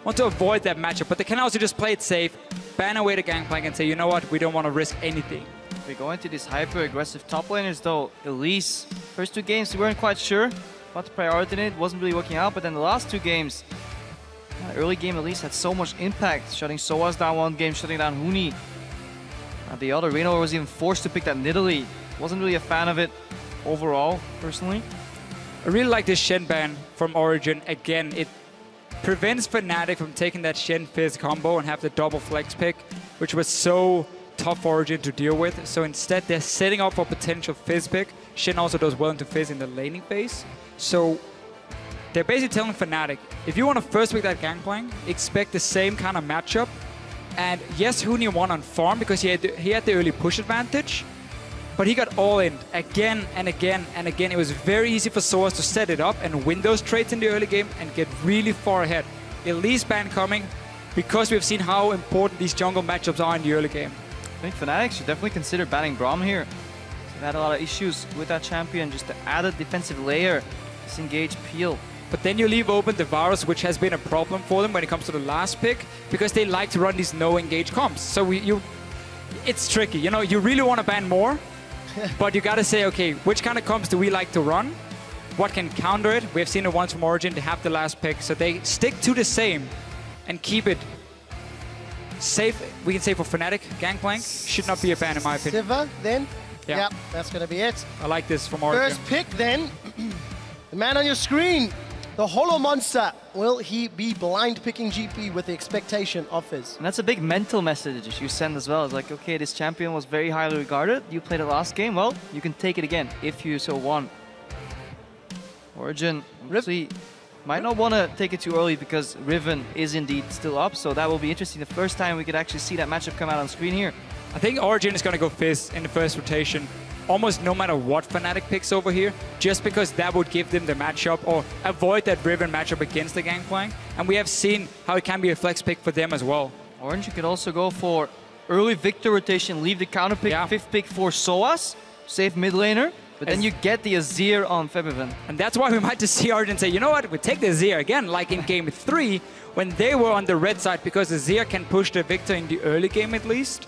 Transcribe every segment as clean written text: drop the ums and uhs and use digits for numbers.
want to avoid that matchup. But they can also just play it safe, ban away the Gankplank and say, you know what, we don't want to risk anything. We go into these hyper-aggressive top laners though. Elise, first 2 games we weren't quite sure what to prioritize. It wasn't really working out, but then the last 2 games, early game Elise had so much impact, shutting Soaz down 1 game, shutting down Huni. The other, Reignover was even forced to pick that Nidalee. Wasn't really a fan of it overall, personally. I really like this Shen ban from Origen. Again, it prevents Fnatic from taking that Shen Fizz combo and have the double flex pick, which was so tough for Origen to deal with. So instead, they're setting up for potential Fizz pick. Shen also does well into Fizz in the laning phase. So they're basically telling Fnatic, if you want to first pick that Gankplank, expect the same kind of matchup. And yes, Huni won on farm because he had the early push advantage, but he got all in again and again and again. It was very easy for Soaz to set it up and win those trades in the early game and get really far ahead. Elise ban coming because we've seen how important these jungle matchups are in the early game. I think Fnatic should definitely consider banning Braum here. They've had a lot of issues with that champion, just the added defensive layer, disengage peel. But then you leave open the Varus, which has been a problem for them when it comes to the last pick, because they like to run these no-engage comps. So it's tricky. You know, you really want to ban more, but you got to say, okay, which kind of comps do we like to run? What can counter it? We've seen it once from Origen. They have the last pick, so they stick to the same and keep it safe. We can say for Fnatic, Gankplank should not be a ban in my opinion. Sivir, then? Yeah. Yep, that's going to be it. I like this from Origen. First pick, then. The man on your screen. The Hollow Monster, will he be blind picking GP with the expectation of Fizz? And that's a big mental message you send as well. It's like, okay, this champion was very highly regarded. You played it last game, well, you can take it again if you so want. Origen obviously might not want to take it too early because Riven is indeed still up, so that will be interesting. The first time we could actually see that matchup come out on screen here. I think Origen is going to go Fizz in the first rotation, almost no matter what Fnatic picks over here, just because that would give them the matchup or avoid that Riven matchup against the Gankplank. And we have seen how it can be a flex pick for them as well. Origen could also go for early Victor rotation, leave the counter pick, 5th pick for Soaz, save mid laner, but then you get the Azir on Febiven. And that's why we might just see Origen say, you know what, we take the Azir again, like in game 3, when they were on the red side, because Azir can push the Victor in the early game at least.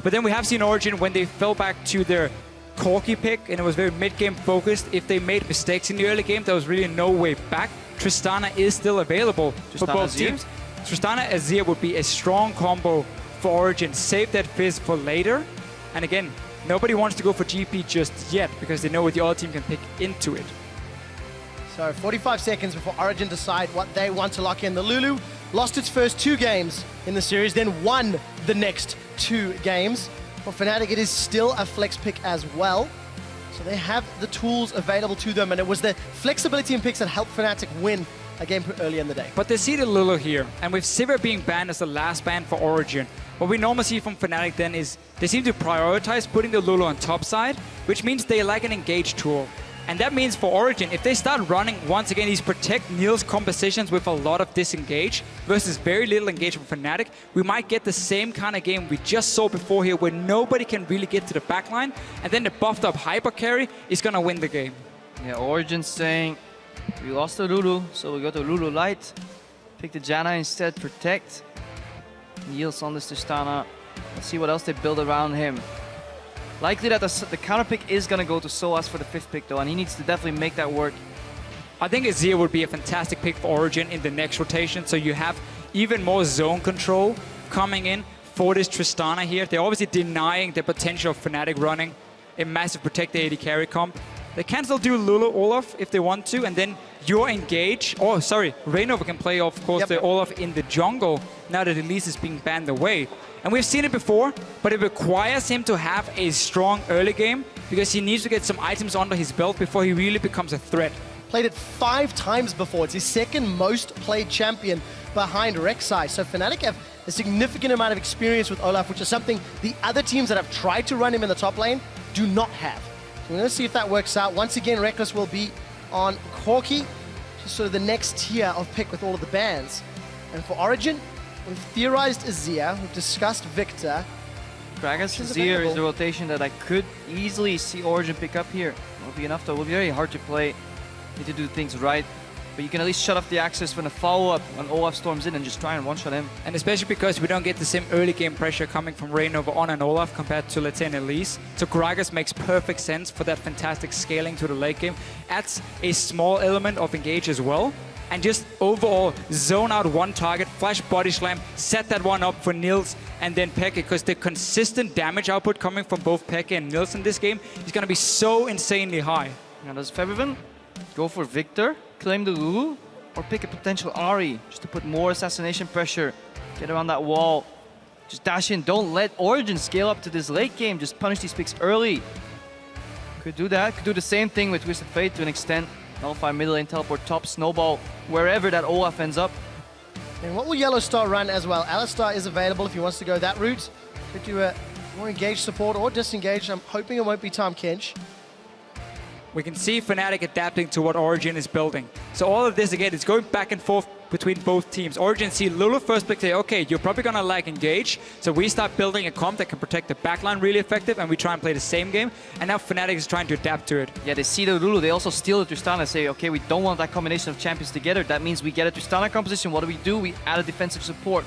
But then we have seen Origen when they fell back to their Corki pick, and it was very mid-game focused. If they made mistakes in the early game, there was really no way back. Tristana is still available for both teams. Tristana Azir would be a strong combo for Origen. Save that Fizz for later. And again, nobody wants to go for GP just yet because they know what the other team can pick into it. So 45 seconds before Origen decide what they want to lock in. The Lulu lost its first 2 games in the series, then won the next 2 games. For Fnatic, it is still a flex pick as well. So they have the tools available to them, and it was the flexibility in picks that helped Fnatic win a game earlier in the day. But they see the Lulu here, and with Sivir being banned as the last ban for Origen, what we normally see from Fnatic then is they seem to prioritize putting the Lulu on top side, which means they like an engage tool. And that means for Origen, if they start running, once again, these protect Niels compositions with a lot of disengage versus very little engagement for Fnatic, we might get the same kind of game we just saw before here where nobody can really get to the backline, and then the buffed up hyper carry is going to win the game. Yeah, Origen saying, we lost the Lulu, so we go to Lulu Light. Pick the Janna instead, protect. Niels on this Tristana. Let's see what else they build around him. Likely that the counter pick is going to go to Soaz for the 5th pick though, and he needs to definitely make that work. I think Azir would be a fantastic pick for Origen in the next rotation, so you have even more zone control coming in for this Tristana here. They're obviously denying the potential of Fnatic running a massive protect the AD carry comp. They can still do Lulu Olaf if they want to, and then your engage, oh sorry, Reignover can play of course the Olaf in the jungle now that Elise is being banned away. And we've seen it before, but it requires him to have a strong early game because he needs to get some items under his belt before he really becomes a threat. Played it 5 times before. It's his 2nd most played champion behind Rek'Sai. So Fnatic have a significant amount of experience with Olaf, which is something the other teams that have tried to run him in the top lane do not have. So we're going to see if that works out. Once again, Rekkles will be on Corki, just sort of the next tier of pick with all of the bans. And for Origen, we've theorized Azir, we've discussed Victor. Gragas Azir is the rotation that I could easily see Origen pick up here. Won't be enough though, it will be very hard to play. Need to do things right. But you can at least shut off the access when a follow-up when Olaf storms in and just try and one-shot him. And especially because we don't get the same early game pressure coming from Reignover on an Olaf compared to, let's say, an Elise. So Gragas makes perfect sense for that fantastic scaling to the late game. Adds a small element of engage as well. And just overall zone out one target, flash body slam, set that one up for Niels and then Peke, because the consistent damage output coming from both Peke and Niels in this game is going to be so insanely high. Now does Febiven go for Victor, claim the Lulu, or pick a potential Ahri just to put more assassination pressure, get around that wall, just dash in, don't let Origen scale up to this late game, just punish these picks early. Could do that, could do the same thing with Twisted Fate to an extent. Nullify mid lane, teleport top, snowball, wherever that Olaf ends up. And what will YellowStar run as well? Alistar is available if he wants to go that route. Could do a more engaged support or disengage. I'm hoping it won't be Tom Kench. We can see Fnatic adapting to what Origen is building. So all of this, again, is going back and forth between both teams. Origen see Lulu first pick, say, okay, you're probably going to lack engage. So we start building a comp that can protect the backline really effective, and we try and play the same game. And now Fnatic is trying to adapt to it. Yeah, they see the Lulu, they also steal the Tristana, say, okay, we don't want that combination of champions together. That means we get a Tristana composition. What do? We add a defensive support.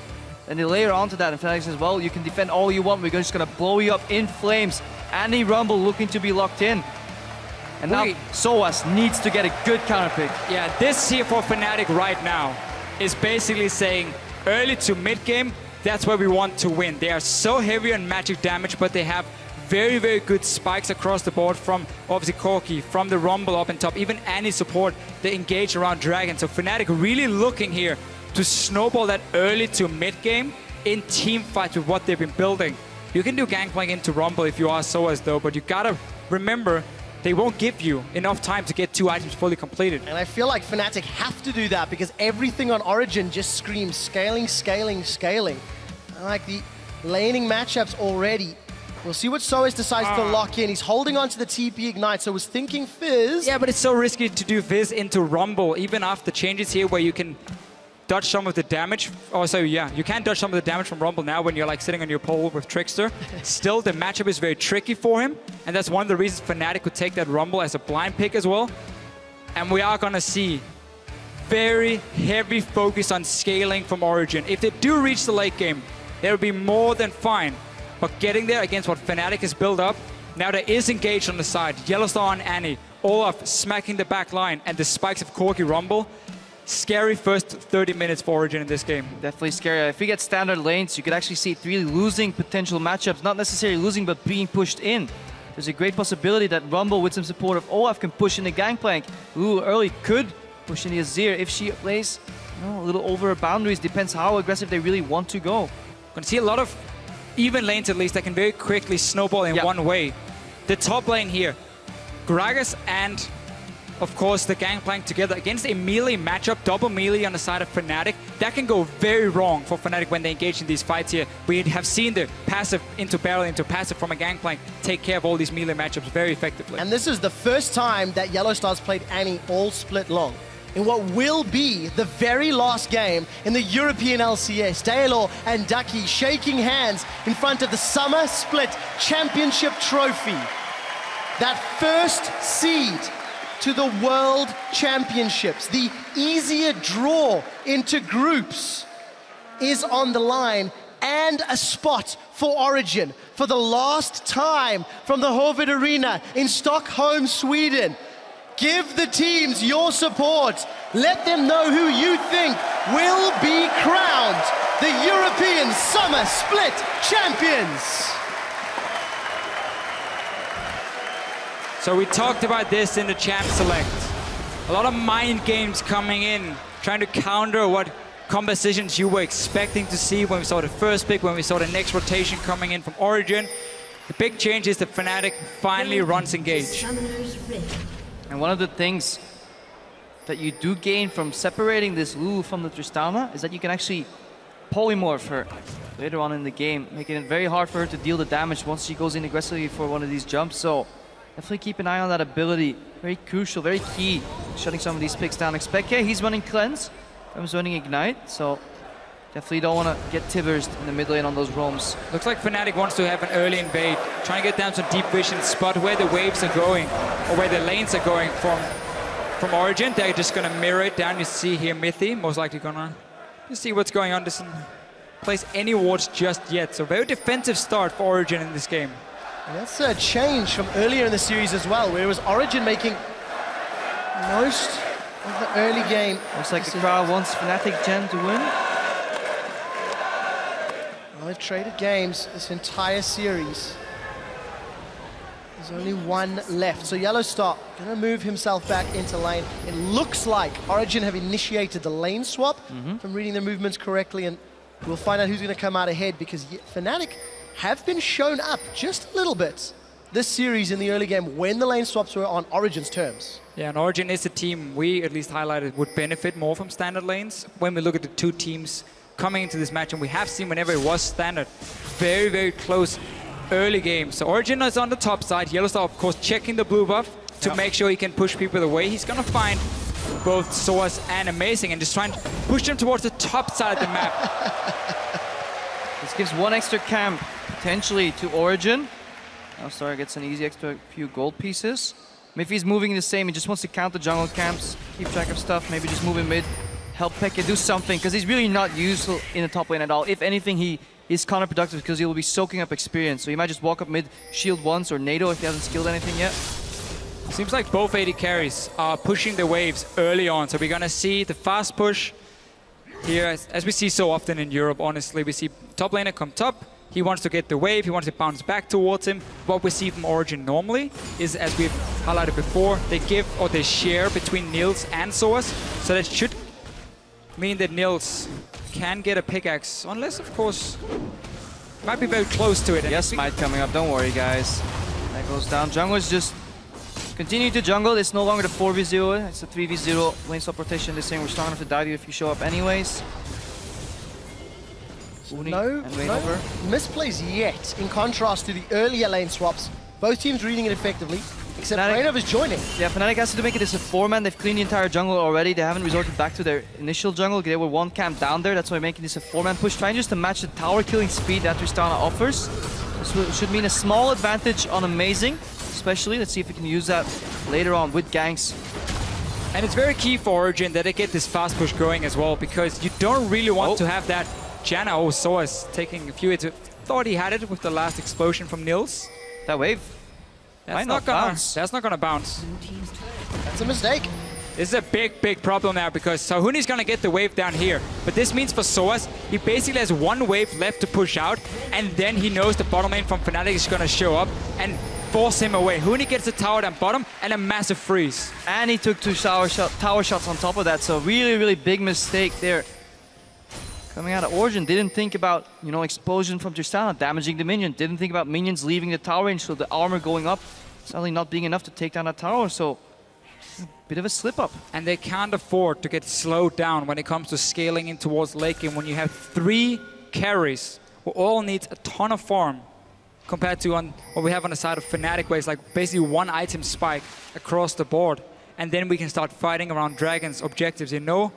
And they layer onto that, and Fnatic says, well, you can defend all you want. We're just going to blow you up in flames. Andy Rumble looking to be locked in. And now Soaz needs to get a good counter pick. Yeah, this here for Fnatic right now is basically saying early to mid game, that's where we want to win. They are so heavy on magic damage, but they have very, very good spikes across the board from obviously Corki, from the Rumble up and top, even any support, they engage around Dragon. So Fnatic really looking here to snowball that early to mid game in team fights with what they've been building. You can do Gankplank into Rumble if you are Soaz though, but you gotta remember they won't give you enough time to get 2 items fully completed. And I feel like Fnatic have to do that because everything on Origen just screams scaling, scaling, scaling. I like the laning matchups already. We'll see what Soaz decides to lock in. He's holding on to the TP Ignite, so was thinking Fizz. Yeah, but it's so risky to do Fizz into Rumble, even after changes here where you can dodge some of the damage. Also, yeah, you can dodge some of the damage from Rumble now when you're like sitting on your pole with Trickster. Still, the matchup is very tricky for him, and that's one of the reasons Fnatic could take that Rumble as a blind pick as well. And we are gonna see very heavy focus on scaling from Origen. If they do reach the late game, they'll be more than fine. But getting there against what Fnatic has built up, now there is engaged on the side. YellowStar on Annie, Olaf smacking the back line, and the spikes of Corki Rumble. Scary first 30 minutes for Origen in this game. Definitely scary. If we get standard lanes, you could actually see it really losing potential matchups. Not necessarily losing, but being pushed in. There's a great possibility that Rumble, with some support of Olaf, can push in the Gankplank. Lulu early could push in the Azir if she plays a little over her boundaries. Depends how aggressive they really want to go. Gonna see a lot of even lanes at least that can very quickly snowball in one way. The top lane here, Gragas and of course the Gankplank together against a melee matchup, double melee on the side of Fnatic. That can go very wrong for Fnatic when they engage in these fights here. We have seen the passive into barrel into passive from a Gankplank take care of all these melee matchups very effectively. And this is the first time that YellowStar's played Annie all split long. In what will be the very last game in the European LCS, Daylor and Ducky shaking hands in front of the Summer Split Championship Trophy. That first seed to the World Championships, the easier draw into groups, is on the line, and a spot for Origen for the last time from the Hovet Arena in Stockholm, Sweden. Give the teams your support. Let them know who you think will be crowned the European Summer Split Champions. So we talked about this in the Champ Select. A lot of mind games coming in, trying to counter what compositions you were expecting to see when we saw the first pick, when we saw the next rotation coming in from Origen. The big change is that Fnatic finally runs engage. And one of the things that you do gain from separating this Lulu from the Tristana is that you can actually polymorph her later on in the game, making it very hard for her to deal the damage once she goes in aggressively for one of these jumps. So definitely keep an eye on that ability. Very crucial, very key, shutting some of these picks down. xPeke, he's running Cleanse, I'm running Ignite, so definitely don't want to get Tibbers in the mid lane on those roams. Looks like Fnatic wants to have an early invade, trying to get down some deep vision, spot where the waves are going, or where the lanes are going from from Origen. They're just going to mirror it down. You see here Mithy, most likely going to see what's going on. Doesn't place any wards just yet. So very defensive start for Origen in this game. And that's a change from earlier in the series as well, where it was Origen making most of the early game. Looks like the crowd wants Fnatic Gen to win. Well, they've traded games this entire series. There's only one left. So YellowStar gonna move himself back into lane. It looks like Origen have initiated the lane swap, if I'm reading their movements correctly, and we'll find out who's gonna come out ahead, because Fnatic have been shown up just a little bit this series in the early game when the lane swaps were on Origen's terms. Yeah, and Origen is a team we at least highlighted would benefit more from standard lanes. When we look at the two teams coming into this match, and we have seen whenever it was standard, very, very close early game. So Origen is on the top side. YellowStar, of course, checking the blue buff to make sure he can push people away. He's gonna find both Soaz and Amazing and just try and push them towards the top side of the map. This gives one extra camp potentially to Origen. YellowStar gets an easy extra few gold pieces. Mithy's moving the same. He just wants to count the jungle camps, keep track of stuff, maybe just move in mid, help Peke do something, because he's really not useful in the top lane at all. If anything, he is counterproductive because he will be soaking up experience. So he might just walk up mid, shield once, or NATO if he hasn't skilled anything yet. Seems like both AD carries are pushing the waves early on. So we're gonna see the fast push here, as we see so often in Europe, honestly. We see top laner come top. He wants to get the wave, he wants to bounce back towards him. What we see from Origen normally is, as we've highlighted before, they give or they share between Niels and Soaz. So that should mean that Niels can get a pickaxe, unless, of course, might be very close to it. And yes, Might coming up, don't worry, guys. That goes down. Jungle is just continue to jungle. It's no longer the 4v0, it's a 3v0 lane swap rotation. They're saying we're strong enough to dive you if you show up anyways. Huni No misplays yet, in contrast to the earlier lane swaps. Both teams reading it effectively, except Reignover's joining. Yeah, Fnatic has to make it as a 4-man. They've cleaned the entire jungle already. They haven't resorted back to their initial jungle. They were one camp down there. That's why making this a 4-man push, trying just to match the tower killing speed that Tristana offers. This should mean a small advantage on Amazing, especially. Let's see if we can use that later on with ganks. And it's very key for Origen that they get this fast push going as well, because you don't really want to have that Janna. Soaz taking a few hits. Thought he had it with the last explosion from Niels. That wave. That's not gonna bounce. That's a mistake. This is a big, big problem now, because Huni's gonna get the wave down here. But this means for Soaz, he basically has one wave left to push out, and then he knows the bottom lane from Fnatic is gonna show up and force him away. Huni gets the tower down bottom and a massive freeze. And he took two tower shots on top of that, so really, really big mistake there. Coming out of Origen, didn't think about, you know, explosion from Tristana, damaging the minion. Didn't think about minions leaving the tower range, so the armor going up, suddenly not being enough to take down that tower, so a bit of a slip up. And they can't afford to get slowed down when it comes to scaling in towards late game, when you have 3 carries who all need a ton of farm, compared to what we have on the side of Fnatic, where it's like basically one item spike across the board. And then we can start fighting around Dragon's objectives, you know?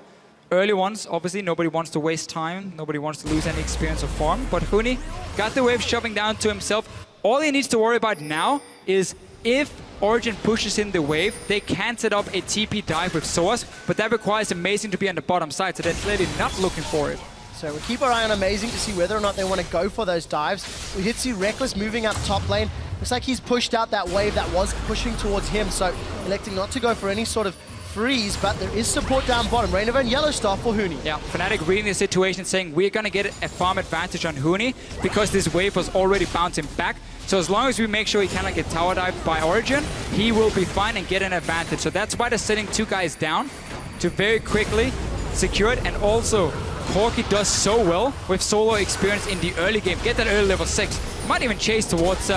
Early ones, obviously, nobody wants to waste time. Nobody wants to lose any experience or farm. But Huni got the wave shoving down to himself. All he needs to worry about now is if Origen pushes in the wave, they can set up a TP dive with Soaz, but that requires Amazing to be on the bottom side, so they're clearly not looking for it. So we'll keep our eye on Amazing to see whether or not they want to go for those dives. We did see Rekkles moving up top lane. Looks like he's pushed out that wave that was pushing towards him, so electing not to go for any sort of freeze, but there is support down bottom. Reignover and YellowStar for Huni. Yeah, Fnatic reading the situation, saying we're going to get a farm advantage on Huni because this wave was already bouncing back. So as long as we make sure he cannot get tower dived by Origen, he will be fine and get an advantage. So that's why they're sitting 2 guys down to very quickly secure it. And also, Corki does so well with solo experience in the early game. Get that early level 6. Might even chase towards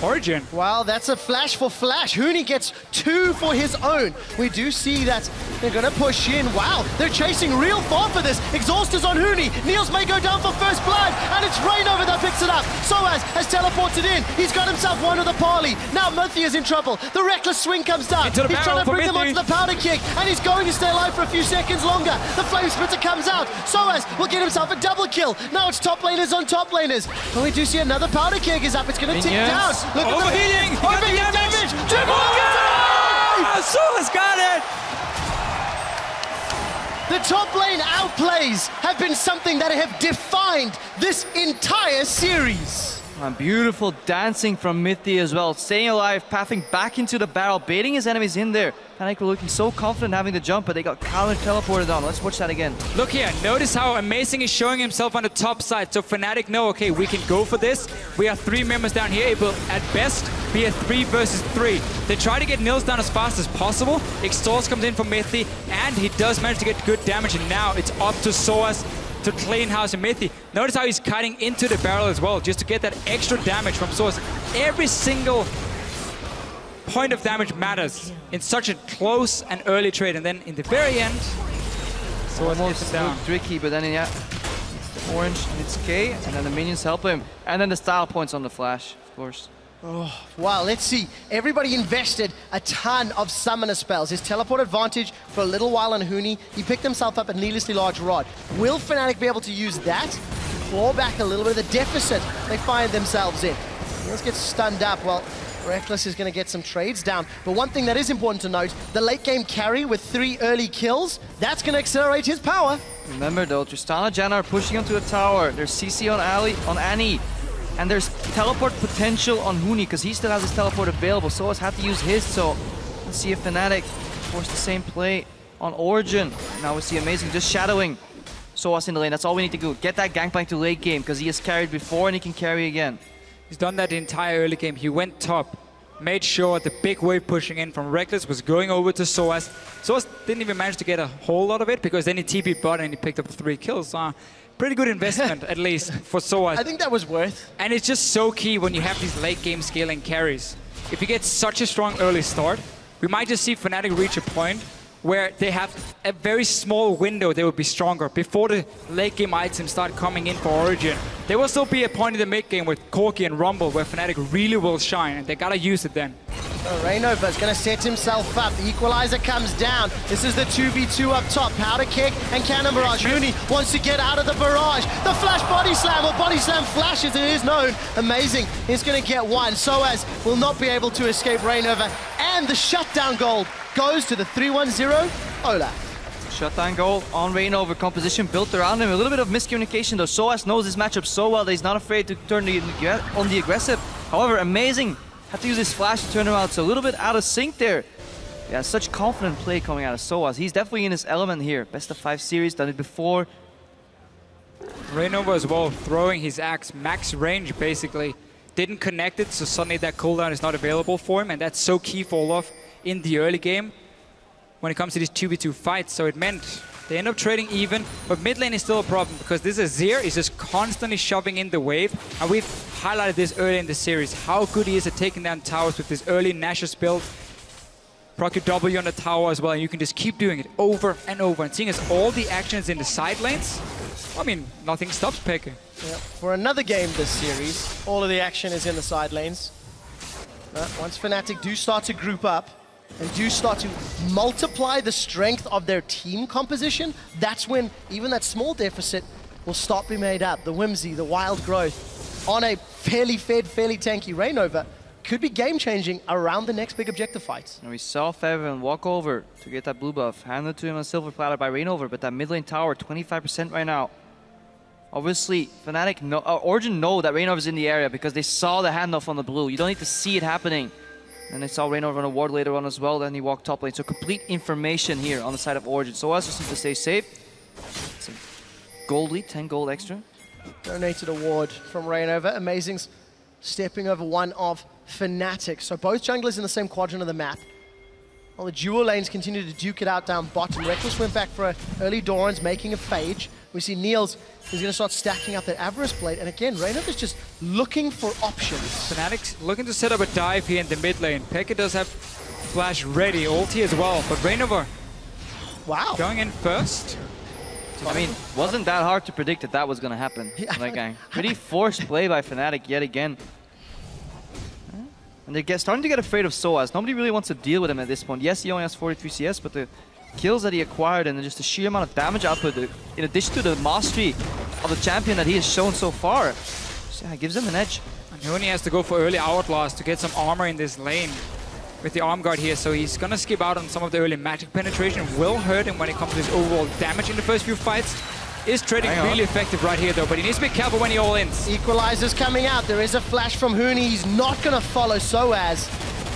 Origen. Wow, that's a flash for Flash. Huni gets 2 for his own. We do see that they're going to push in. Wow, they're chasing real far for this. Exhaust is on Huni. Niels may go down for first blood, and it's Reignover that picks it up. Soaz has teleported in. He's got himself one of the parley. Now Mithy is in trouble. The Rekkles swing comes down. He's trying to bring them onto the powder kick, and he's going to stay alive for a few seconds longer. The flame splitter comes out. Soaz will get himself a double kill. Now it's top laners on top laners. And we do see another powder kick is up. It's going to tick down. Look overheating. Overheating damage. Soaz got it. The top lane outplays have been something that have defined this entire series. And beautiful dancing from Mithy as well. Staying alive, pathing back into the barrel, baiting his enemies in there. Fnatic were looking so confident having the jump, but they got counter teleported on. Let's watch that again. Look here, notice how amazing he's showing himself on the top side. So Fnatic know, okay, we can go for this. We have 3 members down here. It will, at best, be a 3 versus 3. They try to get Niels down as fast as possible. Exhaust comes in from Mithy, and he does manage to get good damage. And now it's up to Soaz to clean house and Mithy. Notice how he's cutting into the barrel as well, just to get that extra damage from Soaz. Every single point of damage matters in such a close and early trade. And then in the very end, Soaz gets it down. Tricky, but then it's the orange and it's K, and then the minions help him. And then the style points on the flash, of course. Oh, wow, let's see. Everybody invested a ton of summoner spells. His teleport advantage for a little while on Huni. He picked himself up a needlessly large rod. Will Fnatic be able to use that to claw back a little bit of the deficit they find themselves in? Let's get stunned up. Well, Rekkles is going to get some trades down. But one thing that is important to note, the late game carry with 3 early kills, that's going to accelerate his power. Remember though, Tristana and Janna are pushing onto the tower. There's CC on Annie. And there's teleport potential on Huni, because he still has his teleport available. Soaz had to use his, so let's see if Fnatic force the same play on Origen. Now we see Amazing just shadowing Soaz in the lane. That's all we need to do. Get that Gankplank to late game, because he has carried before and he can carry again. He's done that the entire early game. He went top, made sure the big wave pushing in from Rekkles was going over to Soaz. Soaz didn't even manage to get a whole lot of it, because then he TP'd bot and he picked up 3 kills. Pretty good investment, at least, for Soaz. I think that was worth. And it's just so key when you have these late game scaling carries. If you get such a strong early start, we might just see Fnatic reach a point where they have a very small window they will be stronger before the late game items start coming in for Origen. There will still be a point in the mid game with Corki and Rumble where Fnatic really will shine, and they gotta use it then. Reignover is going to set himself up. The equalizer comes down. This is the 2v2 up top. Powder kick and cannon barrage. Huni wants to get out of the barrage. The flash body slam, or body slam flashes, it is known. Amazing. He's going to get one. Soaz will not be able to escape Reignover. And the shutdown goal goes to the 3-1-0 Olaf. Shutdown goal on Reignover. Composition built around him. A little bit of miscommunication though. Soaz knows this matchup so well that he's not afraid to turn on the aggressive. However, Amazing had to use his flash to turn around, so a little bit out of sync there. Yeah, such confident play coming out of Soaz. He's definitely in his element here. Best of 5 series, done it before. Reignover as well, throwing his axe max range basically. Didn't connect it, so suddenly that cooldown is not available for him, and that's so key for Olaf in the early game when it comes to these 2v2 fights. So it meant they end up trading even, but mid lane is still a problem because this Azir is just constantly shoving in the wave, and we've highlighted this early in the series, how good he is at taking down towers with this early Nash's build. Proc your W on the tower as well, and you can just keep doing it over and over. And seeing as all the action is in the side lanes, I mean, nothing stops Peke. Yep. For another game this series, all of the action is in the side lanes. But once Fnatic do start to group up, and do start to multiply the strength of their team composition, that's when even that small deficit will start being made up. The whimsy, the wild growth on a fairly fed, fairly tanky Reignover could be game-changing around the next big objective fight. And we saw Febiven walk over to get that blue buff, handed to him on a silver platter by Reignover, but that mid lane tower, 25% right now. Obviously, Fnatic Origen know that Reignover's in the area because they saw the handoff on the blue. You don't need to see it happening. And they saw Reignover on a ward later on as well, then he walked top lane. So complete information here on the side of Origen. So Soaz just needs to stay safe. Some gold lead, 10 gold extra. Donated award from Reignover. Amazing's stepping over one of Fnatic. So both junglers in the same quadrant of the map. While the dual lanes continue to duke it out down bottom. Rekkles went back for an early Doran's, making a phage. We see Niels is going to start stacking up that Avarice Blade. And again, Reignover's just looking for options. Fnatic's looking to set up a dive here in the mid lane. Peke does have flash ready, ulti as well. But Reignover, wow, going in first. I mean, wasn't that hard to predict that that was going to happen. Yeah. Pretty forced play by Fnatic yet again. And they're starting to get afraid of Soaz. Nobody really wants to deal with him at this point. Yes, he only has 43 CS, but the kills that he acquired and just the sheer amount of damage output, in addition to the mastery of the champion that he has shown so far, so yeah, it gives him an edge. And Huni has to go for early Hourglass to get some armor in this lane. with the arm guard here, so he's gonna skip out on some of the early magic penetration. Will hurt him when it comes to his overall damage in the first few fights. Is trading really effective right here though, but he needs to be careful when he all-ins. Equalizer's coming out. There is a flash from Huni. He's not gonna follow Soaz.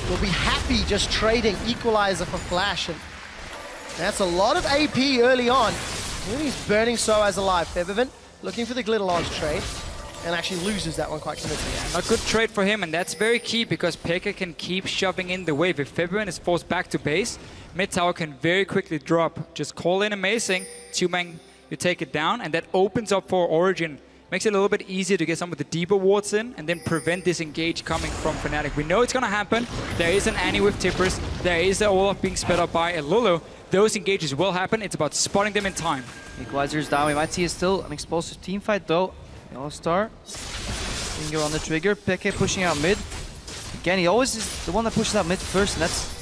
Will be happy just trading Equalizer for flash. And that's a lot of AP early on. Huni's burning Soaz alive. Febiven looking for the glitter launch trade and actually loses that one quite convincingly. A good trade for him, and that's very key because xPeke can keep shoving in the wave. If Febiven is forced back to base, mid tower can very quickly drop. Just call in Amazing, 2-man, you take it down, and that opens up for Origen. Makes it a little bit easier to get some of the deeper wards in and then prevent disengage coming from Fnatic. We know it's going to happen. There is an Annie with Tippers. There is the Olaf being sped up by a Lulu. Those engages will happen. It's about spotting them in time. Equalizer's down. We might see still an explosive team fight though. YellowStar, finger on the trigger. xPeke pushing out mid. Again, he always is the one that pushes out mid first, and that's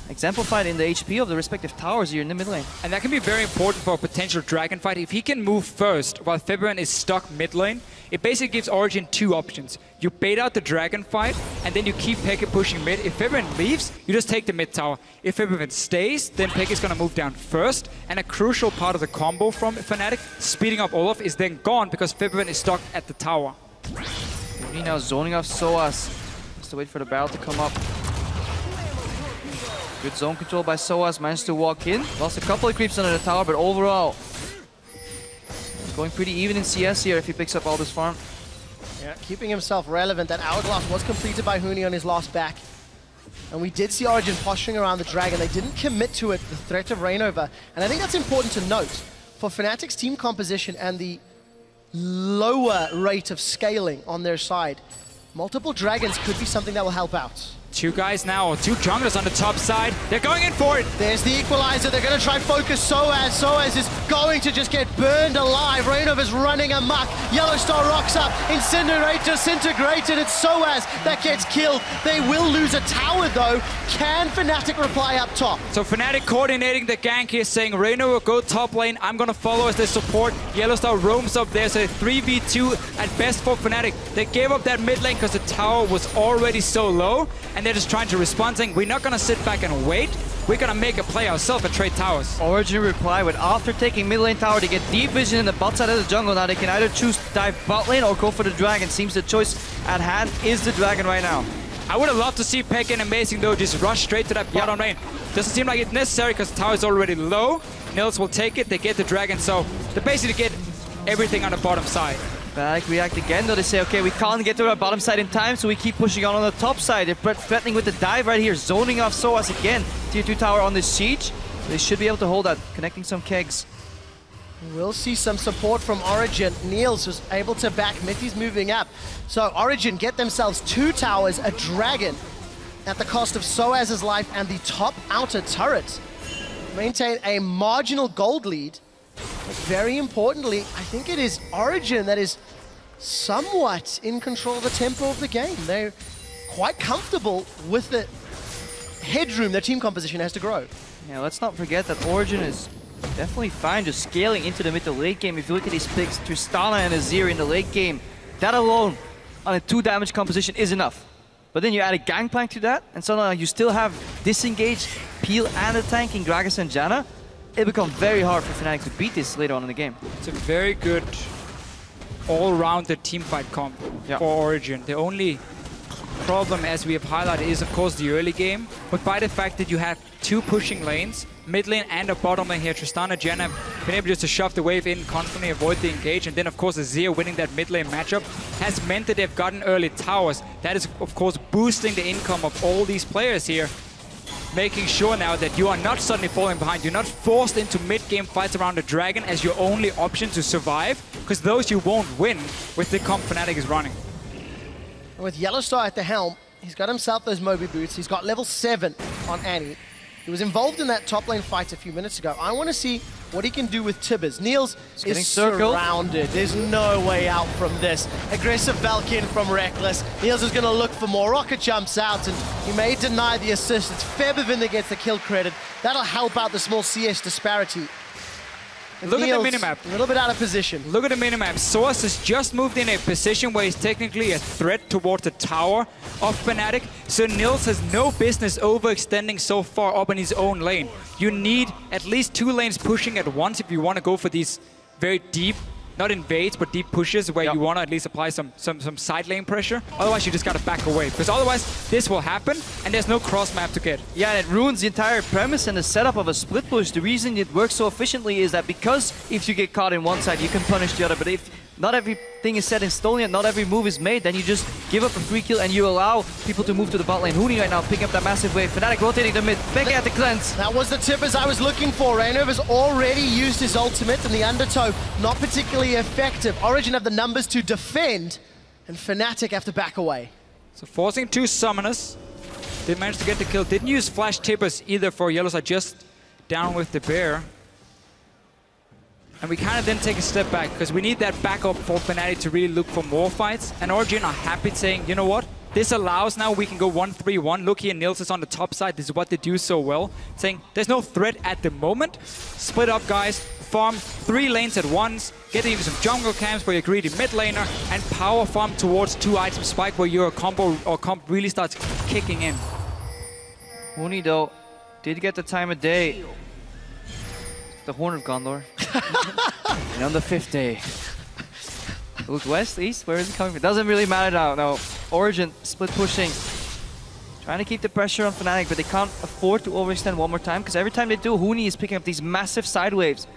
exemplified in the HP of the respective towers here in the mid lane. And that can be very important for a potential dragon fight. If he can move first while Febiven is stuck mid lane, it basically gives Origen two options. You bait out the dragon fight, and then you keep xPeke pushing mid. If Febiven leaves, you just take the mid tower. If Febiven stays, then xPeke is going to move down first. And a crucial part of the combo from Fnatic, speeding up Olaf, is then gone because Febiven is stuck at the tower. He now zoning off Soaz. Has to wait for the barrel to come up. Good zone control by Soaz, managed to walk in. Lost a couple of creeps under the tower, but overall, going pretty even in CS here if he picks up all this farm. Yeah, keeping himself relevant. That hourglass was completed by Huni on his last back. And we did see Origen posturing around the dragon. They didn't commit to it, the threat of Reignover. And I think that's important to note. For Fnatic's team composition and the lower rate of scaling on their side, multiple dragons could be something that will help out. Two guys now, or two junglers on the top side. They're going in for it. There's the equalizer. They're going to try and focus Soaz. Soaz is going to just get burned alive. Reignover's running amok. YellowStar rocks up. Incinerator disintegrated. It's Soaz that gets killed. They will lose a tower though. Can Fnatic reply up top? So Fnatic coordinating the gank here, saying Reignover go top lane. I'm going to follow as they support. YellowStar roams up there, so 3v2 at best for Fnatic. They gave up that mid lane because the tower was already so low. And they're just trying to respond, saying, we're not going to sit back and wait. We're going to make a play ourselves and trade towers. Origen reply with after taking mid lane tower to get deep vision in the bot side of the jungle. Now they can either choose to dive bot lane or go for the dragon. Seems the choice at hand is the dragon right now. I would have loved to see xPeke and Amazing though just rush straight to that bottom lane. Doesn't seem like it's necessary because the tower is already low. Niels will take it, they get the dragon, so they basically get everything on the bottom side. Fnatic react again though. They say, okay, we can't get to the bottom side in time, so we keep pushing on the top side. They're threatening with the dive right here, zoning off Soaz again. Tier 2 tower on this siege. They should be able to hold that, connecting some kegs. We'll see some support from Origen. Niels was able to back. Mithy's moving up. So Origen get themselves 2 towers, a dragon, at the cost of Soaz's life and the top outer turret. Maintain a marginal gold lead. But very importantly, I think it is Origen that is somewhat in control of the tempo of the game. They're quite comfortable with the headroom their team composition has to grow. Yeah, let's not forget that Origen is definitely fine just scaling into the mid to late game. If you look at these picks, Tristana and Azir in the late game, that alone on a 2 damage composition is enough. But then you add a Gankplank to that, and so now you still have disengaged Peel and a tank in Gragas and Janna. It becomes very hard for Fnatic to beat this later on in the game. It's a very good all-rounded teamfight comp for Origen. The only problem, as we have highlighted, is of course the early game, but by the fact that you have 2 pushing lanes, mid lane and a bottom lane here, Tristana, Janna, been able just to shove the wave in, constantly avoid the engage, and then of course Azir winning that mid lane matchup has meant that they've gotten early towers. That is of course boosting the income of all these players here, making sure now that you are not suddenly falling behind. You're not forced into mid-game fights around the dragon as your only option to survive, because those you won't win with the comp Fnatic is running. And with YellowStar at the helm, he's got himself those Moby boots. He's got level 7 on Annie. He was involved in that top lane fight a few minutes ago. I want to see what he can do with Tibbers. Niels is surrounded. There's no way out from this. Aggressive Valkyrie from Rekkles. Niels is going to look for more. Rocket jumps out, and he may deny the assist. It's Febiven that gets the kill credit. That'll help out the small CS disparity. Look at the minimap. A little bit out of position. Look at the minimap. Soaz has just moved in a position where he's technically a threat towards the tower of Fnatic. So Niels has no business overextending so far up in his own lane. You need at least 2 lanes pushing at once if you want to go for these very deep, not invades, but deep pushes where you want to at least apply some side lane pressure. Otherwise, you just got to back away. Because otherwise, this will happen, and there's no cross map to get. Yeah, and it ruins the entire premise and the setup of a split push. The reason it works so efficiently is that because if you get caught in one side, you can punish the other. But if not everything is set in stone yet, not every move is made, then you just give up a free kill and you allow people to move to the bot lane. Huni right now picking up that massive wave. Fnatic rotating the mid. Becky at the cleanse. That was the tip as I was looking for. Reignover's already used his ultimate and the undertow, not particularly effective. Origen have the numbers to defend, and Fnatic have to back away. So forcing 2 summoners. Didn't manage to get the kill. Didn't use flash tippers either for YellowStar, just down with the bear. And we kind of then take a step back because we need that backup for Fnatic to really look for more fights. And Origen are happy saying, you know what? This allows now we can go 1-3-1. Look here, Niels is on the top side. This is what they do so well. Saying there's no threat at the moment. Split up, guys. Farm 3 lanes at once. Get even some jungle camps for your greedy mid laner. And power farm towards 2 items spike where your combo or comp really starts kicking in. Huni, though, did get the time of day. The Horn of Gondor. And on the 5th day. Look west, east, where is it coming from? Doesn't really matter now. No, Origen split pushing. Trying to keep the pressure on Fnatic, but they can't afford to overextend one more time, because every time they do, Huni is picking up these massive side waves.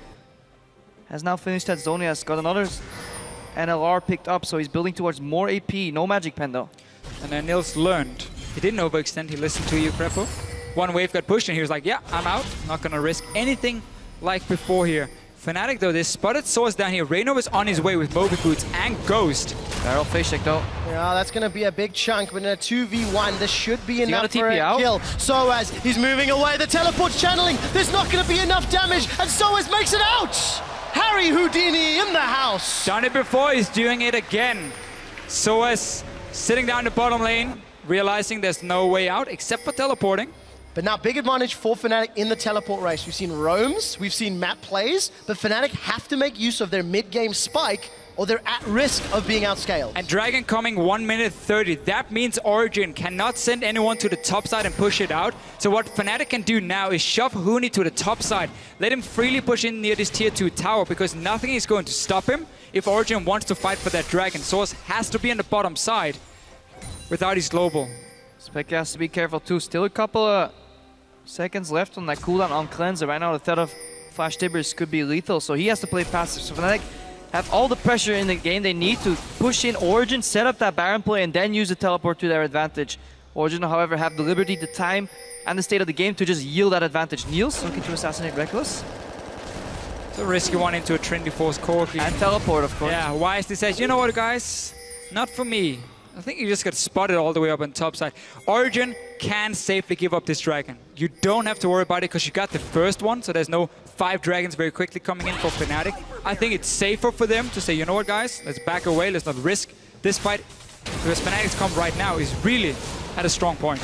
Has now finished that zone, he has got another NLR picked up, so he's building towards more AP. No magic pen though. And then Niels learned. He didn't overextend, he listened to you, Krepo. 1 wave got pushed and he was like, yeah, I'm out. Not gonna risk anything like before here. Fnatic though, they spotted Soaz down here. Reignover is on his way with Moby Boots and Ghost. Barrel face check though. Yeah, that's going to be a big chunk, but in a 2v1, this should be enough TP for a out? kill. Soaz, he's moving away, the teleport's channeling. There's not going to be enough damage, and Soaz makes it out! Harry Houdini in the house. Done it before, he's doing it again. Soaz sitting down the bottom lane, realizing there's no way out except for teleporting. But now, big advantage for Fnatic in the teleport race. We've seen roams, we've seen map plays, but Fnatic have to make use of their mid-game spike or they're at risk of being outscaled. And Dragon coming 1 minute 30. That means Origen cannot send anyone to the top side and push it out. So what Fnatic can do now is shove Huni to the top side. Let him freely push in near this tier 2 tower because nothing is going to stop him if Origen wants to fight for that Dragon. Soaz has to be on the bottom side without his global. xPeke has to be careful too. Still a couple of seconds left on that cooldown on Cleanser. Right now the threat of Flash Tibbers could be lethal, so he has to play passive. So Fnatic have all the pressure in the game they need to push in Origen, set up that Baron play, and then use the teleport to their advantage. Origen, however, have the liberty, the time, and the state of the game to just yield that advantage. Niels looking to assassinate Rekkles. It's a risky one into a Trinity Force Corki. And teleport, of course. Yeah, wisely says, you know what, guys? Not for me. I think you just got spotted all the way up on top side. Origen can safely give up this dragon. You don't have to worry about it because you got the first one, so there's no 5 dragons very quickly coming in for Fnatic. I think it's safer for them to say, you know what, guys? Let's back away. Let's not risk this fight because Fnatic's comp right now is really at a strong point.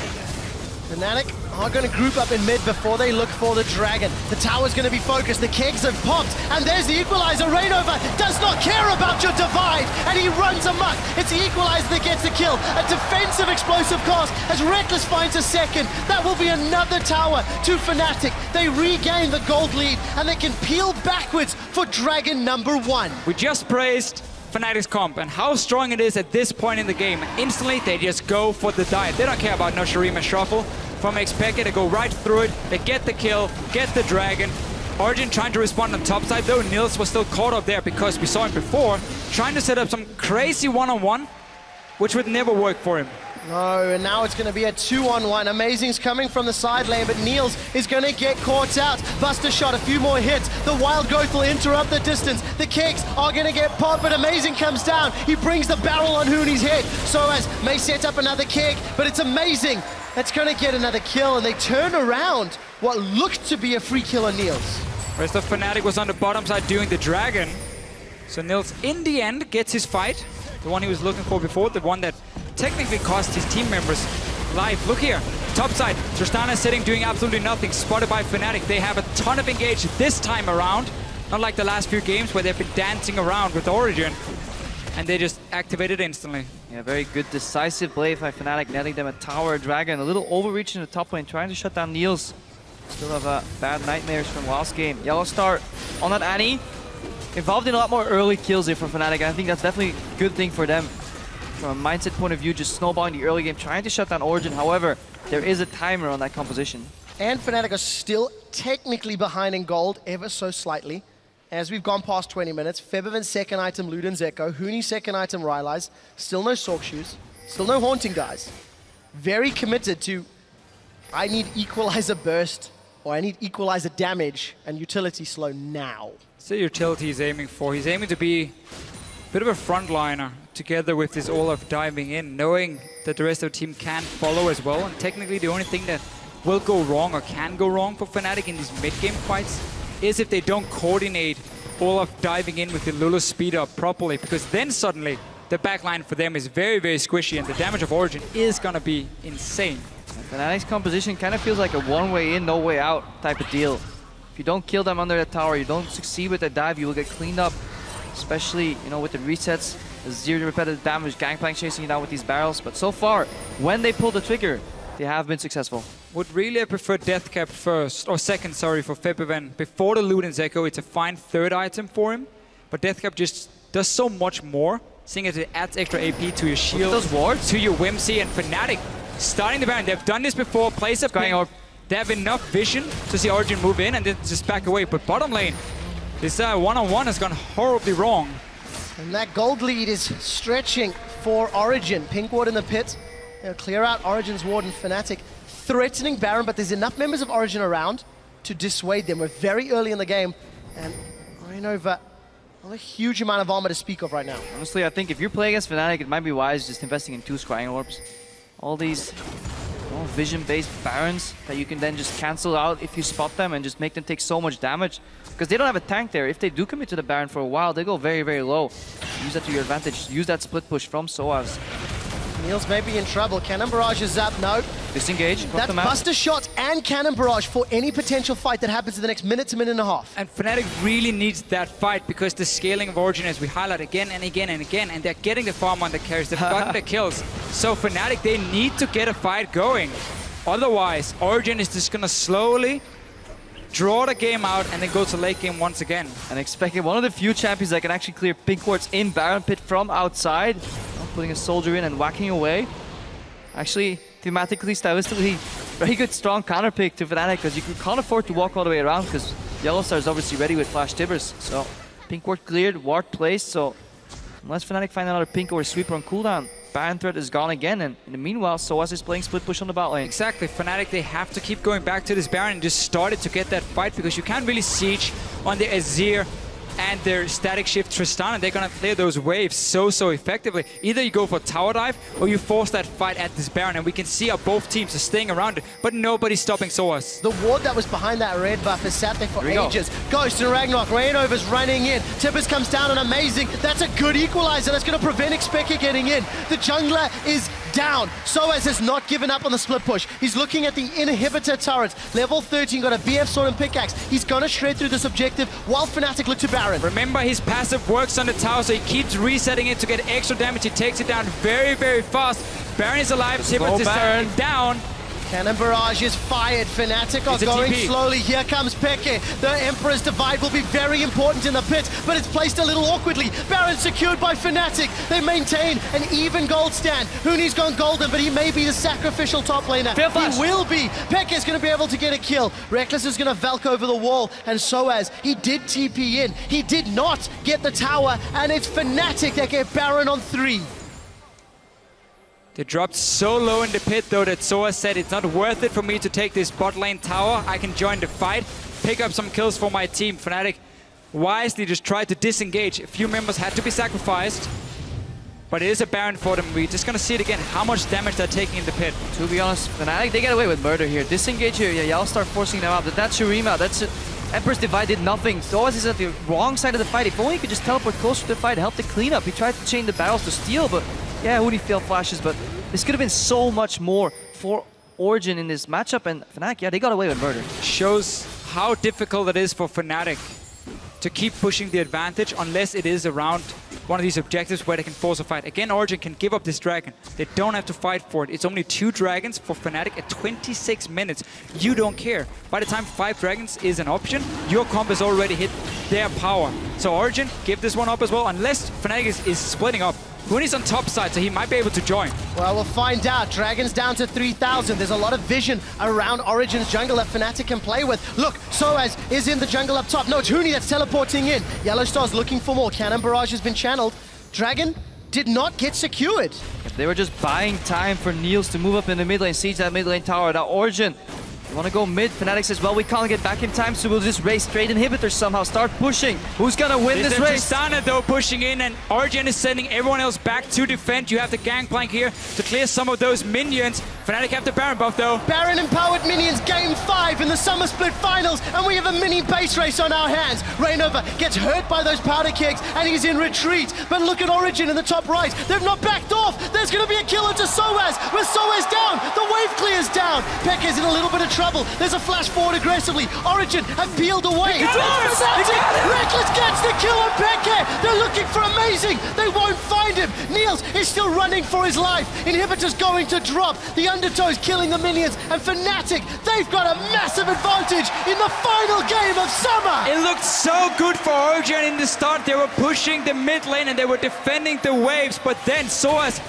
Fnatic are going to group up in mid before they look for the dragon. The tower's going to be focused, the kegs have popped, and there's the equalizer. Reignover does not care about your divide, and he runs amok. It's the equalizer that gets the kill. A defensive explosive cast as Rekkles finds a second. That will be another tower to Fnatic. They regain the gold lead, and they can peel backwards for dragon number 1. We just praised Fnatic's comp and how strong it is at this point in the game. Instantly, they just go for the dive. They don't care about no Shurima shuffle from xPeke. They go right through it. They get the kill, get the dragon. Origen trying to respond on top side, though Niels was still caught up there because we saw him before, trying to set up some crazy one-on-one, which would never work for him. No, and now it's going to be a 2-on-1. Amazing's coming from the side lane, but Niels is going to get caught out. Buster shot, a few more hits. The Wild Growth will interrupt the distance. The kicks are going to get popped, but Amazing comes down. He brings the barrel on Huni's head. Soaz may set up another kick, but it's Amazing that's going to get another kill, and they turn around what looked to be a free kill on Niels. Rest of Fnatic was on the bottom side doing the dragon. So Niels, in the end, gets his fight. The one he was looking for before, the one that technically cost his team members life. Look here, top side, Tristana sitting doing absolutely nothing, spotted by Fnatic. They have a ton of engage this time around. Not like the last few games where they've been dancing around with Origen and they just activated instantly. Yeah, very good decisive play by Fnatic, netting them a tower, dragon, a little overreach in the top lane, trying to shut down Niels. Still have bad nightmares from last game. YellowStar on that Annie, involved in a lot more early kills here for Fnatic, and I think that's definitely a good thing for them. From a mindset point of view, just snowballing the early game, trying to shut down Origen. However, there is a timer on that composition. And Fnatic are still technically behind in gold, ever so slightly. As we've gone past 20 minutes, Febiven's second item, Luden's Echo, Huni's second item, Rylai's, still no Sork Shoes, still no Haunting guys. Very committed to, I need Equalizer burst, or I need Equalizer damage, and utility slow now. That's the utility he's aiming for. He's aiming to be a bit of a frontliner together with this Olaf diving in, knowing that the rest of the team can follow as well. And technically the only thing that will go wrong or can go wrong for Fnatic in these mid-game fights is if they don't coordinate Olaf diving in with the Lulu speed up properly, because then suddenly the backline for them is very, very squishy and the damage of Origen is gonna be insane. Fnatic's composition kind of feels like a one-way in, no-way out type of deal. If you don't kill them under the tower, you don't succeed with the dive, you will get cleaned up. Especially, you know, with the resets, the zero repetitive damage, Gankplank chasing you down with these barrels. But so far, when they pull the trigger, they have been successful. Would really prefer Death Cap first, or second, sorry, for Febiven. Before the Luden's Echo, it's a fine third item for him. But Death Cap just does so much more, seeing as it adds extra AP to your shield, those wards, to your Whimsy, and Fnatic starting the Baron. They've done this before, place a ping. They have enough vision to see Origen move in and then just back away. But bottom lane, this one-on-one has gone horribly wrong. And that gold lead is stretching for Origen. Pink ward in the pit. They'll clear out Origen's ward, and Fnatic threatening Baron, but there's enough members of Origen around to dissuade them. We're very early in the game, and Reignover, not a huge amount of armor to speak of right now. Honestly, I think if you're playing against Fnatic, it might be wise just investing in 2 Scrying Orbs. All these vision-based Barons that you can then just cancel out if you spot them and just make them take so much damage. Because they don't have a tank there. If they do commit to the Baron for a while, they go very, very low. Use that to your advantage. Use that split push from Soaz. Niels may be in trouble. Cannon Barrage is up. No. Disengage. That's Buster Shot and Cannon Barrage for any potential fight that happens in the next minute to minute and a half. And Fnatic really needs that fight because the scaling of Origen, as we highlight again and again and again, and they're getting the farm on the carries, they've gotten the kills. So Fnatic, they need to get a fight going. Otherwise, Origen is just gonna slowly draw the game out and then go to late game once again. And XPeke, one of the few champions that can actually clear pink wards in Baron Pit from outside. Putting a soldier in and whacking away. Actually, thematically, stylistically, very good, strong counter pick to Fnatic, because you can't afford to walk all the way around, because YellowStar is obviously ready with Flash Tibbers. So, pink ward cleared, ward placed, so unless Fnatic find another pink or a sweeper on cooldown, Baron threat is gone again, and in the meanwhile, Soaz is playing split push on the bot lane. Exactly, Fnatic, they have to keep going back to this Baron and just started to get that fight, because you can't really siege on the Azir and their static shift Tristana. They're gonna clear those waves so effectively. Either you go for tower dive or you force that fight at this Baron, and we can see how both teams are staying around it, but nobody's stopping Soaz. The ward that was behind that red buff has sat there for ages. Ghost and Ragnarok, Reignover's running in. Tibbers comes down and amazing. That's a good equalizer. That's gonna prevent xPeke getting in. The jungler is down. Soaz has not given up on the split push. He's looking at the inhibitor turret. Level 13, got a BF sword and pickaxe. He's gonna shred through this objective while Fnatic look to Baron. Remember, his passive works on the tower, so he keeps resetting it to get extra damage. He takes it down very fast. Baron is alive, Tibbers is down. Cannon Barrage is fired. Fnatic are going slowly. Here comes Peke. The Emperor's Divide will be very important in the pit, but it's placed a little awkwardly. Baron secured by Fnatic. They maintain an even gold stand. Huni's gone golden, but he may be the sacrificial top laner. He will be. Peke is going to be able to get a kill. Rekkles is going to Valk over the wall, and Soaz, he did TP in. He did not get the tower, and it's Fnatic that get Baron on 3. They dropped so low in the pit though that Soaz said it's not worth it for me to take this bot lane tower. I can join the fight, pick up some kills for my team. Fnatic wisely just tried to disengage. A few members had to be sacrificed, but it is a Baron for them. We're just gonna see it again, how much damage they're taking in the pit. To be honest, Fnatic, they get away with murder here. Disengage here, YellowStar forcing them out, but that's Shurima, that's it. Emperor's Divide did nothing. Soaz is at the wrong side of the fight. If only he could just teleport closer to the fight, help the cleanup. He tried to chain the barrels to steal, but yeah, Huni failed flashes, but this could have been so much more for Origen in this matchup, and Fnatic, yeah, they got away with murder. Shows how difficult it is for Fnatic to keep pushing the advantage unless it is around one of these objectives where they can force a fight. Again, Origen can give up this dragon. They don't have to fight for it. It's only 2 dragons for Fnatic at 26 minutes. You don't care. By the time 5 dragons is an option, your comp has already hit their power. So Origen, give this one up as well, unless Fnatic is splitting up. Huni's on top side, so he might be able to join. Well, we'll find out. Dragons down to 3,000. There's a lot of vision around Origen's jungle that Fnatic can play with. Look, Soaz is in the jungle up top. No, it's Huni that's teleporting in. YellowStar's looking for more. Cannon Barrage has been channeled. Dragon did not get secured. They were just buying time for Niels to move up in the mid lane, siege that mid lane tower. Now Origen, you want to go mid. Fnatic says, well, we can't get back in time, so we'll just race straight inhibitors somehow. Start pushing. Who's going to win this race? Tristana, though, pushing in, and Origen is sending everyone else back to defend. You have the Gankplank here to clear some of those minions. Fnatic have the Baron buff, though. Baron empowered minions, game 5 in the Summer Split Finals, and we have a mini base race on our hands. Reignover gets hurt by those powder kegs, and he's in retreat. But look at Origen in the top right. They've not backed off. There's going to be a kill into Soaz. With Soaz down, the wave clears down. Peke's in a little bit of trouble. There's a flash forward aggressively. Origen have peeled away. Rekkles gets the kill on Peke. They're looking for amazing. They won't find him. Niels is still running for his life. Inhibitor's going to drop. The Undertow's killing the minions. And Fnatic, they've got a massive advantage in the final game of summer. It looked so good for Origen in the start. They were pushing the mid lane and they were defending the waves. But then Soaz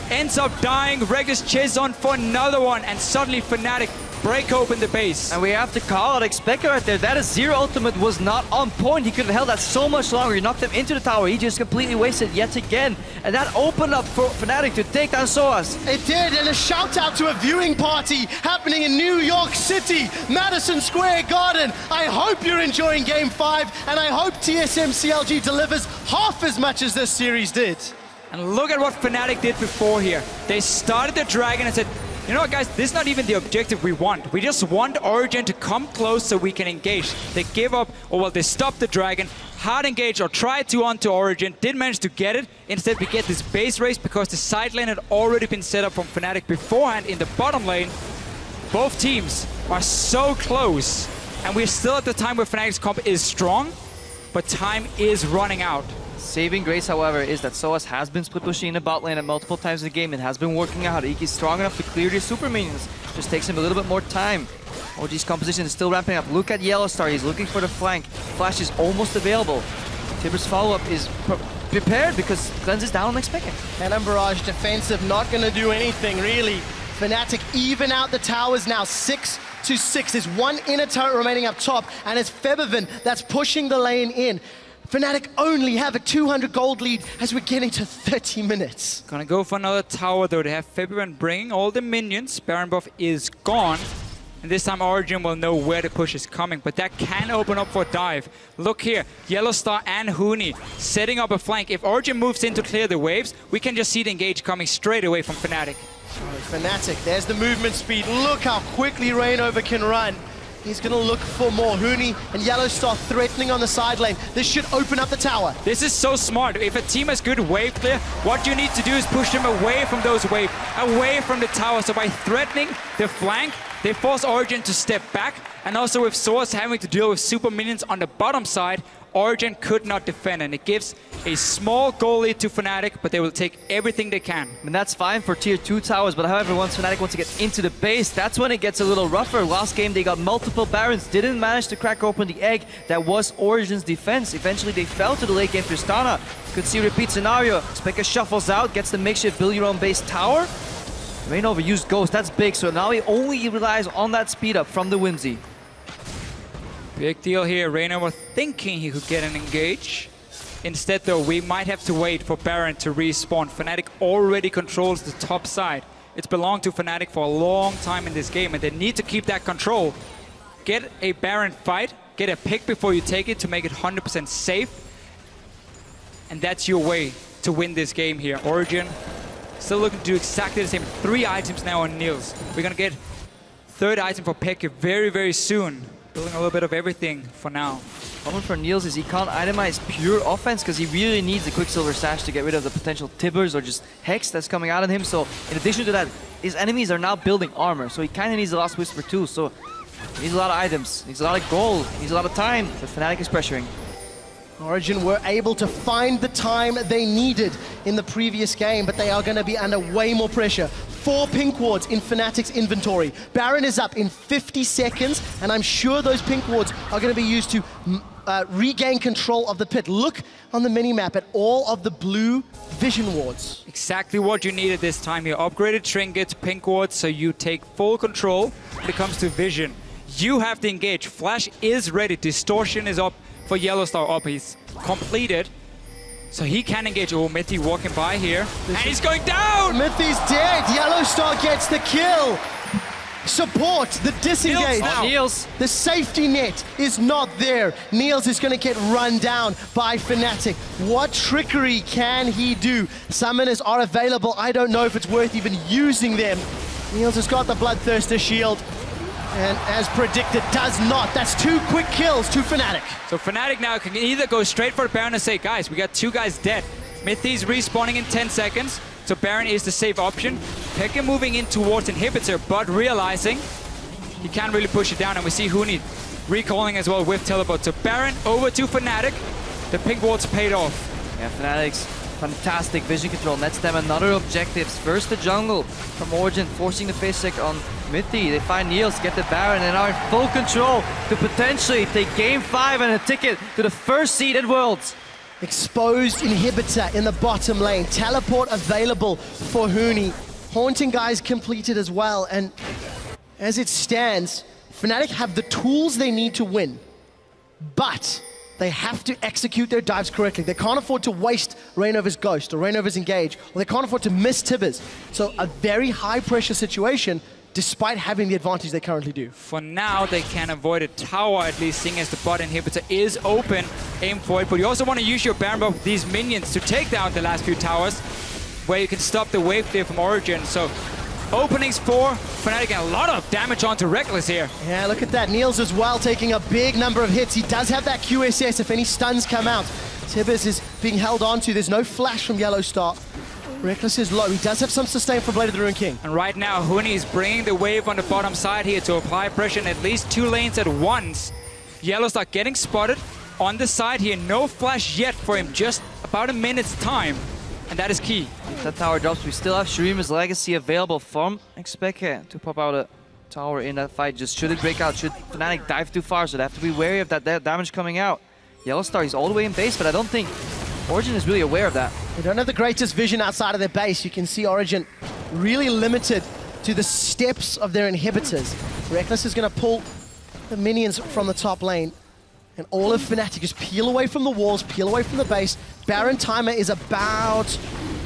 ends up dying. Rekkles chases on for another one. And suddenly Fnatic break open the base. And we have to call out xPeke right there. That Azir ultimate was not on point. He could have held that so much longer. He knocked him into the tower. He just completely wasted yet again. And that opened up for Fnatic to take down Soaz. It did, and a shout out to a viewing party happening in New York City, Madison Square Garden. I hope you're enjoying Game 5, and I hope TSM CLG delivers half as much as this series did. And look at what Fnatic did before here. They started the dragon and said, you know what, guys, this is not even the objective we want. We just want Origen to come close so we can engage. They give up, or well, they stopped the dragon, hard engage or tried to onto Origen, didn't manage to get it. Instead, we get this base race because the side lane had already been set up from Fnatic beforehand in the bottom lane. Both teams are so close, and we're still at the time where Fnatic's comp is strong, but time is running out. Saving grace, however, is that Soaz has been split pushing in the bot lane at multiple times in the game. It has been working out. He's strong enough to clear these super minions. Just takes him a little bit more time. OG's composition is still ramping up. Look at YellowStar. He's looking for the flank. Flash is almost available. Tibbers' follow-up is prepared because Cleanse is down on xPeke. Cannon Barrage defensive, not going to do anything, really. Fnatic even out the towers now, 6-6. There's one inner turret remaining up top, and it's Febiven that's pushing the lane in. Fnatic only have a 200 gold lead as we're getting to 30 minutes. Gonna go for another tower though. They have Febiven bringing all the minions. Baron buff is gone. And this time Origen will know where the push is coming, but that can open up for a dive. Look here, YellowStar and Huni setting up a flank. If Origen moves in to clear the waves, we can just see the engage coming straight away from Fnatic. Fnatic, there's the movement speed. Look how quickly Reignover can run. He's going to look for more. Huni and YellowStar threatening on the side lane. This should open up the tower. This is so smart. If a team has good wave clear, what you need to do is push them away from those waves, away from the tower. So by threatening the flank, they force Origen to step back. And also with Soaz having to deal with super minions on the bottom side, Origen could not defend, and it gives a small goal lead to Fnatic, but they will take everything they can. And that's fine for tier 2 towers, but however, once Fnatic wants to get into the base, that's when it gets a little rougher. Last game, they got multiple Barons, didn't manage to crack open the egg that was Origen's defense. Eventually, they fell to the late game Tristana. Could see a repeat scenario. xPeke shuffles out, gets the makeshift build your own base tower. Reignover used Ghost, that's big, so now he only relies on that speed up from the Whimsy. Big deal here. Reignover thinking he could get an engage. Instead, though, we might have to wait for Baron to respawn. Fnatic already controls the top side. It's belonged to Fnatic for a long time in this game, and they need to keep that control. Get a Baron fight, get a pick before you take it to make it 100% safe. And that's your way to win this game here. Origen still looking to do exactly the same. 3 items now on Niels. We're going to get 3rd item for Peke very, very soon. Building a little bit of everything for now. Problem for Niels is he can't itemize pure offense because he really needs the Quicksilver Sash to get rid of the potential Tibbers or just Hex that's coming out of him. So in addition to that, his enemies are now building armor. So he kind of needs the Last Whisper too. So he needs a lot of items, needs a lot of gold, needs a lot of time. But Fnatic is pressuring. Origen were able to find the time they needed in the previous game, but they are going to be under way more pressure. 4 pink wards in Fnatic's inventory. Baron is up in 50 seconds, and I'm sure those pink wards are going to be used to regain control of the pit. Look on the minimap at all of the blue vision wards. Exactly what you needed this time here. Upgraded trinkets, pink wards, so you take full control when it comes to vision. You have to engage. Flash is ready. Distortion is up for YellowStar up. He's completed. So he can engage. Oh, Mithy walking by here. And he's going down! Mithy's dead. YellowStar gets the kill. Support, the disengage. Niels. The safety net is not there. Niels is going to get run down by Fnatic. What trickery can he do? Summoners are available. I don't know if it's worth even using them. Niels has got the Bloodthirster shield. And as predicted, does not. That's 2 quick kills to Fnatic. So Fnatic now can either go straight for the Baron and say, guys, we got 2 guys dead. Mithy's respawning in 10 seconds. So Baron is the safe option. Peke moving in towards Inhibitor, but realizing he can't really push it down. And we see Huni recalling as well with Teleport. So Baron over to Fnatic. The pink ward's paid off. Yeah, Fnatic's fantastic vision control nets them another objectives. First the jungle from Origen, forcing the face check on Mithy. They find Niels, get the Baron, and are in full control to potentially take game 5 and a ticket to the first seed at Worlds. Exposed Inhibitor in the bottom lane. Teleport available for Huni. Haunting guys completed as well. And as it stands, Fnatic have the tools they need to win. But they have to execute their dives correctly. They can't afford to waste Reignover's Ghost or Reignover's Engage, or they can't afford to miss Tibbers. So a very high pressure situation, despite having the advantage they currently do. For now, they can avoid a tower, at least, seeing as the bot inhibitor is open. Aim for it, but you also want to use your Baron buff with these minions to take down the last few towers, where you can stop the wave clear from Origen. So, openings for Fnatic, and a lot of damage onto Rekkles here. Yeah, look at that. Niels as well, taking a big number of hits. He does have that QSS if any stuns come out. Tibbers is being held onto. There's no flash from YellowStar. Rekkles is low. He does have some sustain from Blade of the Ruined King. And right now, Huni is bringing the wave on the bottom side here to apply pressure in at least 2 lanes at once. YellowStar getting spotted on the side here. No flash yet for him, just about a minute's time. And that is key. If that tower drops, we still have Shurima's Legacy available from xPeke to pop out a tower in that fight. Just should it break out, should Fnatic dive too far, so they have to be wary of that damage coming out. YellowStar is all the way in base, but I don't think Origen is really aware of that. They don't have the greatest vision outside of their base. You can see Origen really limited to the steps of their inhibitors. Rekkles is going to pull the minions from the top lane. And all of Fnatic just peel away from the walls, peel away from the base. Baron timer is about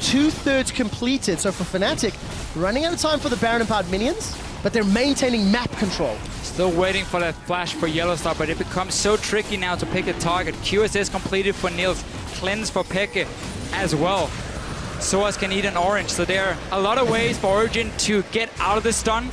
2/3 completed. So for Fnatic, running out of time for the Baron empowered minions, but they're maintaining map control. Still waiting for that flash for YellowStar, but it becomes so tricky now to pick a target. QSS completed for Niels, cleanse for Peke as well. Soaz can eat an orange, so there are a lot of ways for Origen to get out of the stun.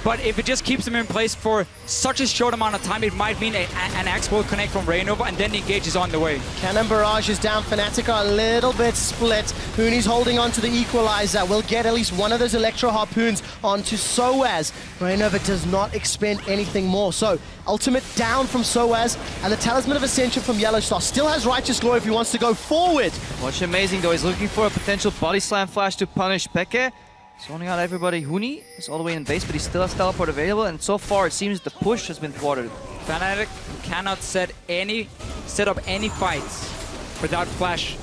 But if it just keeps them in place for such a short amount of time, it might mean an axe will connect from Reignover, and then the engage is on the way. Cannon Barrage is down. Fnatic are a little bit split. Huni's holding on to the equalizer. We'll get at least one of those Electro Harpoons onto Soaz. Reignover does not expend anything more. So, ultimate down from Soaz, and the Talisman of Ascension from YellowStar. Still has Righteous Glory if he wants to go forward. What's amazing though, he's looking for a potential body slam flash to punish Peke. Zoning out everybody. Huni is all the way in base, but he still has teleport available, and so far it seems the push has been thwarted. Fnatic cannot set up any fights without flash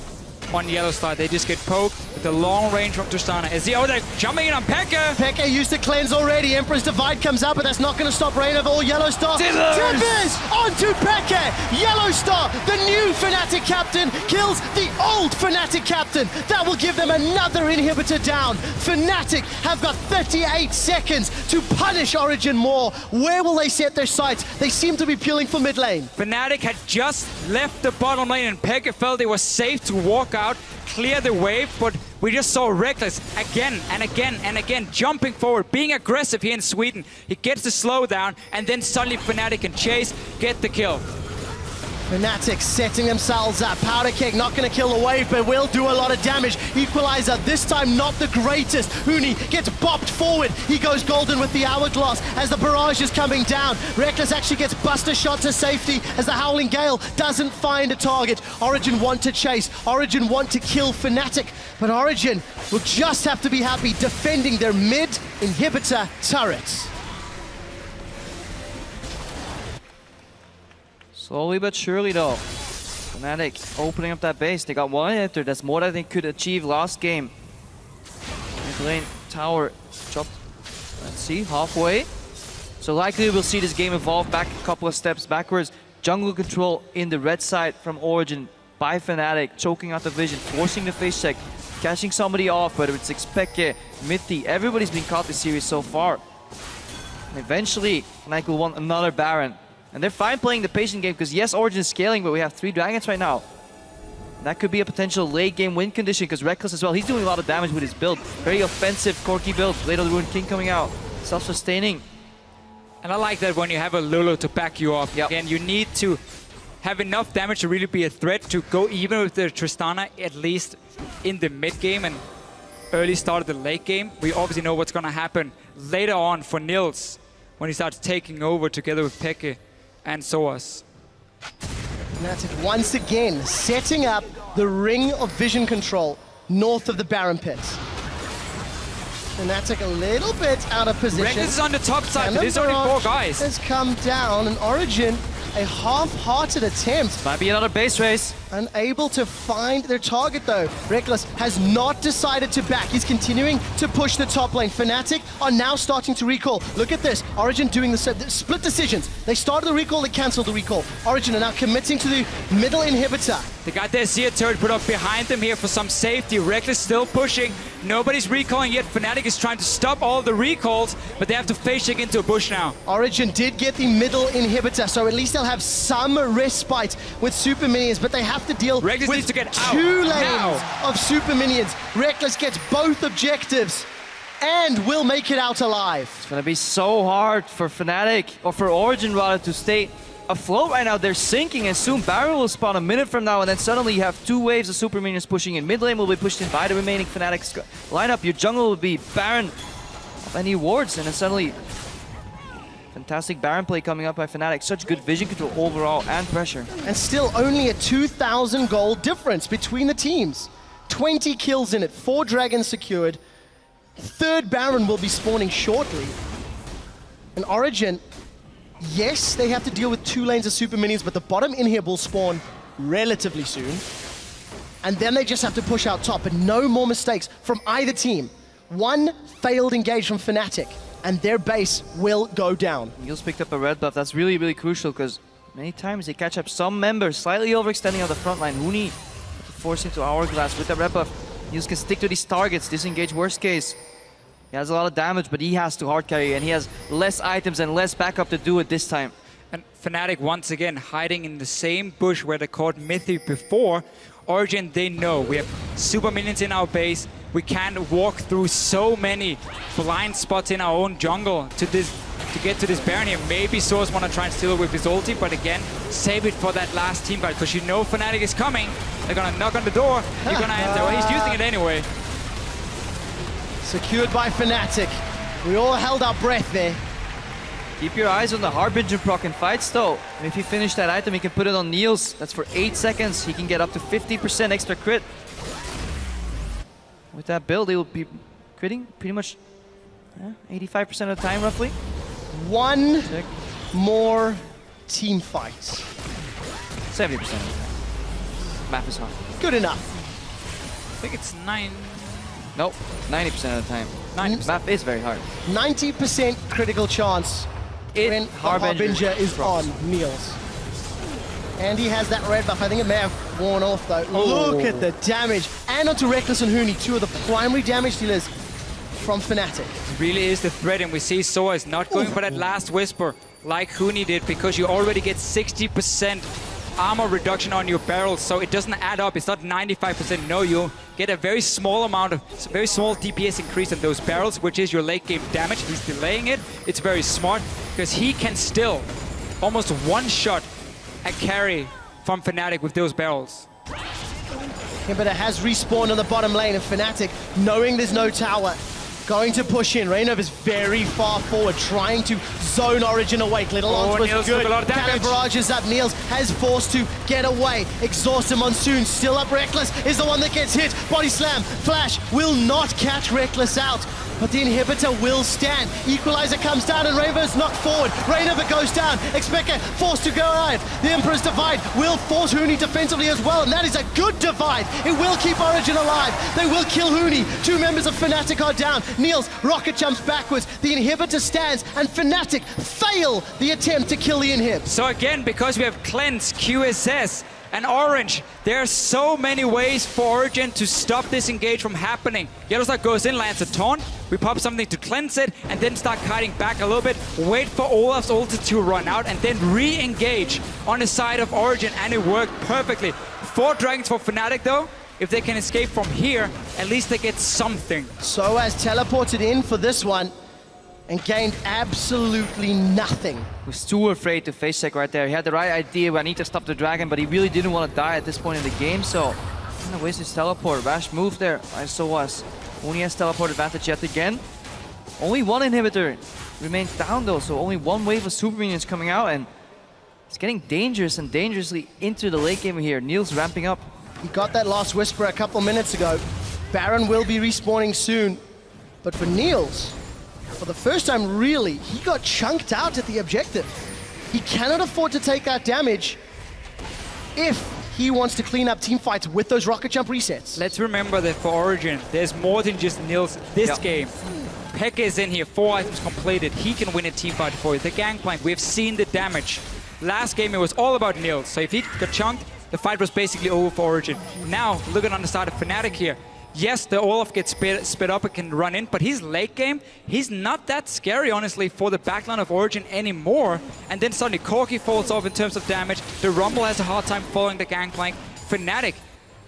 on YellowStar. They just get poked with the long range from Tristana. Azir, oh, they're jumping in on Peke! Peke used to cleanse already. Emperor's Divide comes out, but that's not going to stop Reignover or YellowStar. Tibbers onto Peke! YellowStar, the new Fnatic captain, kills the old Fnatic captain. That will give them another inhibitor down. Fnatic have got 38 seconds to punish Origen more. Where will they set their sights? They seem to be peeling for mid lane. Fnatic had just left the bottom lane, and Peke felt it was safe to walk out, clear the wave, but we just saw Rekkles again and again and again jumping forward, being aggressive here in Sweden. He gets the slowdown, and then suddenly Fnatic can chase, get the kill. Fnatic setting themselves up. Powder Keg not going to kill the wave, but will do a lot of damage. Equalizer, this time not the greatest. Huni gets bopped forward. He goes golden with the hourglass as the barrage is coming down. Rekkles actually gets buster shot to safety as the Howling Gale doesn't find a target. Origen want to chase. Origen want to kill Fnatic, but Origen will just have to be happy defending their mid inhibitor turrets. Slowly but surely though, Fnatic opening up that base. They got one enter. That's more than they could achieve last game. Mid lane tower dropped. Let's see, halfway. So likely we'll see this game evolve back a couple of steps backwards. Jungle control in the red side from Origen by Fnatic, choking out the vision, forcing the face check, catching somebody off, whether it's xPeke, Mithy. Everybody's been caught this series so far. And eventually, Fnatic will want another Baron. And they're fine playing the patient game because yes, Origen is scaling, but we have 3 dragons right now. That could be a potential late game win condition because Rekkles as well, he's doing a lot of damage with his build. Very offensive Corki build, Blade of the Ruined King coming out, self-sustaining. And I like that when you have a Lulu to back you up. Yep. Again, you need to have enough damage to really be a threat to go even with the Tristana, at least in the mid game and early start of the late game. We obviously know what's going to happen later on for Niels when he starts taking over together with Peke and Soaz. Fnatic once again setting up the ring of vision control north of the Baron pit. Fnatic a little bit out of position. Rekkles is on the top side, but there's only 4 guys. Has come down, and Origen, a half-hearted attempt. Might be another base race. Unable to find their target though. Rekkles has not decided to back. He's continuing to push the top lane. Fnatic are now starting to recall. Look at this. Origen doing the split decisions. They started the recall, they cancelled the recall. Origen are now committing to the middle inhibitor. They got their Azir turret put up behind them here for some safety. Rekkles still pushing. Nobody's recalling yet. Fnatic is trying to stop all the recalls, but they have to face check into a bush now. Origen did get the middle inhibitor, so at least they'll have some respite with super minions, but they have to deal Rekkles with needs to get out 2 lanes now of super minions. Rekkles gets both objectives and will make it out alive. It's gonna be so hard for Fnatic, or for Origen rather, to stay afloat right now. They're sinking, and soon Baron will spawn a minute from now, and then suddenly you have 2 waves of super minions pushing in. Mid lane will be pushed in by the remaining Fnatic lineup. Your jungle will be Baron of any wards, and then suddenly fantastic Baron play coming up by Fnatic. Such good vision control overall and pressure. And still only a 2,000 gold difference between the teams. 20 kills in it, 4 dragons secured. 3rd Baron will be spawning shortly. And Origen, yes, they have to deal with 2 lanes of super minions, but the bottom inhib will spawn relatively soon. And then they just have to push out top, but no more mistakes from either team. 1 failed engage from Fnatic, and their base will go down. Niels picked up a red buff. That's really, really crucial because many times they catch up some members slightly overextending on the front line. Huni forced into hourglass with the red buff. Niels can stick to these targets, disengage worst case. He has a lot of damage, but he has to hard carry, and he has less items and less backup to do it this time. And Fnatic once again hiding in the same bush where they caught Mithy before. Origen, they know we have super minions in our base. We can't walk through so many blind spots in our own jungle to get to this Baron here. Maybe Soaz want to try and steal it with his ulti, but again, save it for that last team fight because you know Fnatic is coming. They're gonna knock on the door. You're gonna enter. Well, he's using it anyway. Secured by Fnatic. We all held our breath there. Keep your eyes on the Harbinger proc in fights though. And if he finished that item, he can put it on Niels. That's for 8 seconds. He can get up to 50% extra crit. With that build, he will be critting pretty much 85% of the time, roughly. 1 more team fight. 70% of the time. Math is hard. Good enough. I think it's 9. Nope, 90% of the time. 90%. Math is very hard. 90% critical chance when the Harbinger is on Niels. And he has that red buff. I think it may have worn off though. Oh. Look at the damage. And onto Rekkles and Huni, 2 of the primary damage dealers from Fnatic. It really is the threat, and we see Soaz not going for that last whisper like Huni did because you already get 60% armor reduction on your barrels, so it doesn't add up. It's not 95%. No, you get a very small amount of, very small DPS increase on those barrels, which is your late game damage. He's delaying it. It's very smart because he can still almost one-shot a carry from Fnatic with those barrels. Inhibitor has respawned on the bottom lane, and Fnatic, knowing there's no tower, going to push in. Reignover is very far forward, trying to zone Origen away. Little Lance was Niels good. took a lot of damage. Cannon barrage is up. Niels has forced to get away. Exhaust him Monsoon, still up. Rekkles is the one that gets hit. Body slam. Flash will not catch Rekkles out, but the inhibitor will stand. Equalizer comes down and Reignover's knocked forward. Reignover goes down. xPeke forced to go out. The Emperor's Divide will force Huni defensively as well, and that is a good divide. It will keep Origen alive. They will kill Huni. 2 members of Fnatic are down. Niels, rocket jumps backwards. The inhibitor stands, and Fnatic fail the attempt to kill the inhib. So again, because we have Cleanse, QSS, and Orange, there are so many ways for Origen to stop this engage from happening. YellowStar goes in, lands a taunt, we pop something to cleanse it, and then start kiting back a little bit, wait for Olaf's ulti to run out, and then re-engage on the side of Origen, and it worked perfectly. 4 dragons for Fnatic though. If they can escape from here, at least they get something. Soaz teleported in for this one and gained absolutely nothing. Was too afraid to face check right there. He had the right idea, I need to stop the dragon, but he really didn't want to die at this point in the game, so kind of wasted his teleport. Rash move there by Soaz. Huni has teleport advantage yet again. Only 1 inhibitor remains down though, so only 1 wave of super minions coming out, and it's getting dangerous and dangerously into the late game here. Niels ramping up. He got that last whisper a couple minutes ago. Baron will be respawning soon, but for Niels, for the first time really, he got chunked out at the objective. He cannot afford to take that damage if he wants to clean up team fights with those rocket jump resets. Let's remember that for Origen, there's more than just Niels this game. Peke is in here, 4 items completed. He can win a team fight for you. The Gankplank, we've seen the damage. Last game, it was all about Niels. So if he got chunked, the fight was basically over for Origen. Now, looking on the side of Fnatic here. Yes, the Olaf gets sped up and can run in, but his late game, he's not that scary, honestly, for the backline of Origen anymore. And then suddenly Corki falls off in terms of damage. The Rumble has a hard time following the Gankplank. Fnatic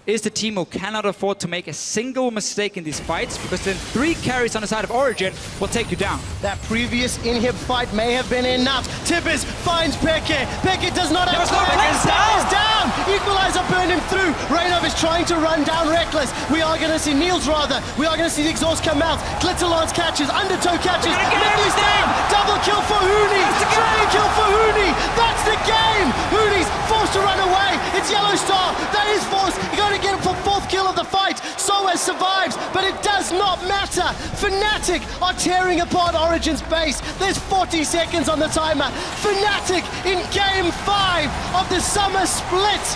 is the team who cannot afford to make a single mistake in these fights, because then 3 carries on the side of Origen will take you down. That previous inhib fight may have been enough. Tibbers finds Peke. Peke does not have time. Is down. Equalizer burned him through. Reignover is trying to run down Rekkles. We are going to see Niels rather. We are going to see the exhaust come out. Glitterlance catches. Undertow catches. Mithy's down. Double kill for Huni. Triple kill for Huni. That's the game. Huni's forced to run away. It's YellowStar. That is forced. You got to get him for 4th kill of the fight. Soaz survives, but it does not matter. Fnatic are tearing apart Origen's base. There's 40 seconds on the timer. Fnatic in game 5 of the summer split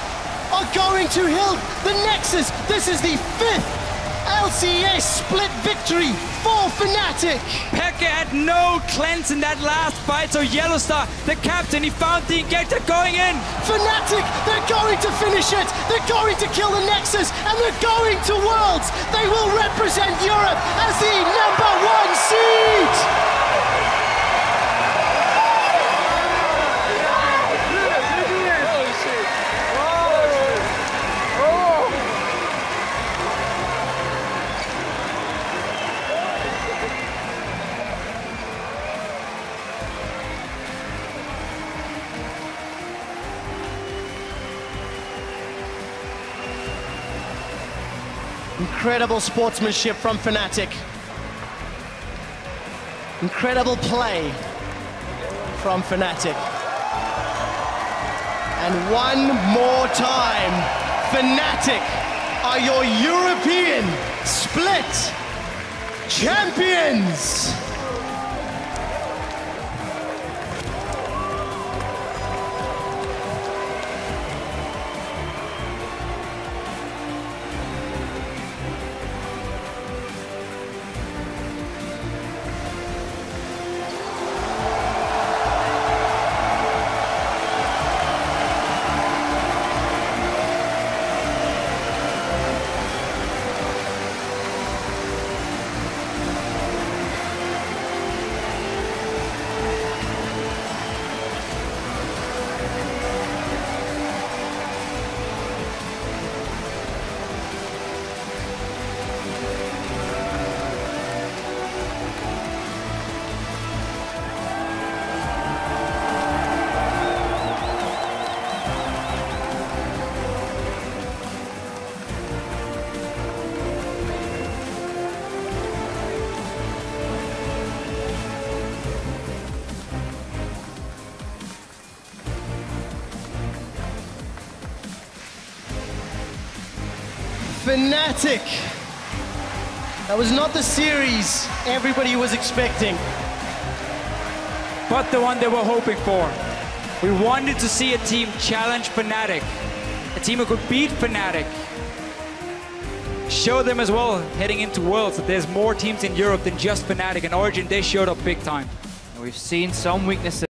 are going to Hill. The Nexus, this is the 5th LCS split victory for Fnatic. Peke had no cleanse in that last fight, so YellowStar, the captain, he found the engager going in. Fnatic, they're going to finish it. They're going to kill the Nexus, and they're going to Worlds. They will represent Europe as the #1 seed. Incredible sportsmanship from Fnatic. Incredible play from Fnatic. And one more time, Fnatic are your European split champions. Fnatic. That was not the series everybody was expecting. But the one they were hoping for. We wanted to see a team challenge Fnatic. A team who could beat Fnatic. Show them as well, heading into Worlds, that there's more teams in Europe than just Fnatic, and Origen, they showed up big time. We've seen some weaknesses.